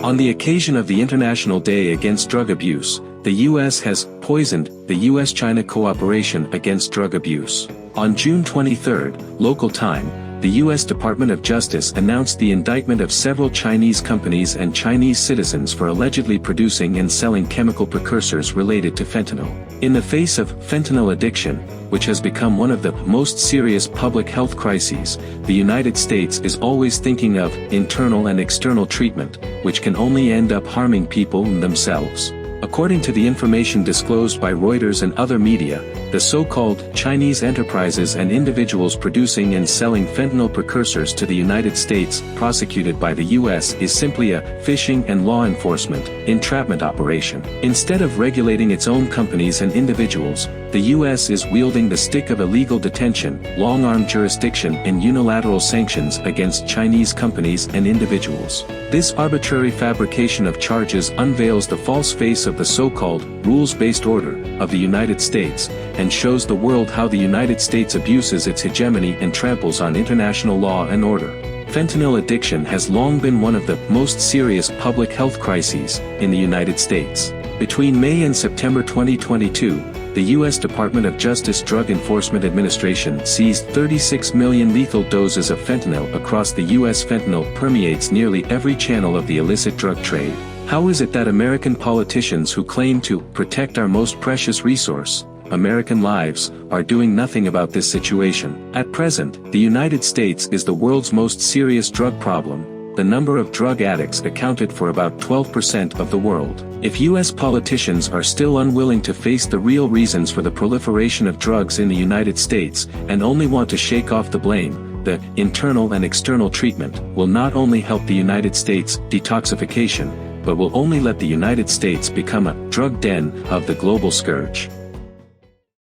On the occasion of the International Day Against Drug Abuse, the U.S. has poisoned the U.S.-China cooperation against drug abuse. On June 23, local time, the U.S. Department of Justice announced the indictment of several Chinese companies and Chinese citizens for allegedly producing and selling chemical precursors related to fentanyl. In the face of fentanyl addiction, which has become one of the most serious public health crises, the United States is always thinking of internal and external treatment, which can only end up harming people and themselves. According to the information disclosed by Reuters and other media, the so-called Chinese enterprises and individuals producing and selling fentanyl precursors to the United States, prosecuted by the U.S., is simply a fishing and law enforcement entrapment operation. Instead of regulating its own companies and individuals, the U.S. is wielding the stick of illegal detention, long-arm jurisdiction and unilateral sanctions against Chinese companies and individuals. This arbitrary fabrication of charges unveils the false face of the so-called rules-based order of the United States, and shows the world how the United States abuses its hegemony and tramples on international law and order. Fentanyl addiction has long been one of the most serious public health crises in the United States. Between May and September 2022, the U.S. Department of Justice Drug Enforcement Administration seized 36 million lethal doses of fentanyl across the U.S. Fentanyl permeates nearly every channel of the illicit drug trade. How is it that American politicians who claim to protect our most precious resource, American lives, are doing nothing about this situation? At present, the United States is the world's most serious drug problem. The number of drug addicts accounted for about 12% of the world. If U.S. politicians are still unwilling to face the real reasons for the proliferation of drugs in the United States, and only want to shake off the blame, the internal and external treatment will not only help the United States detoxification, but will only let the United States become a drug den of the global scourge.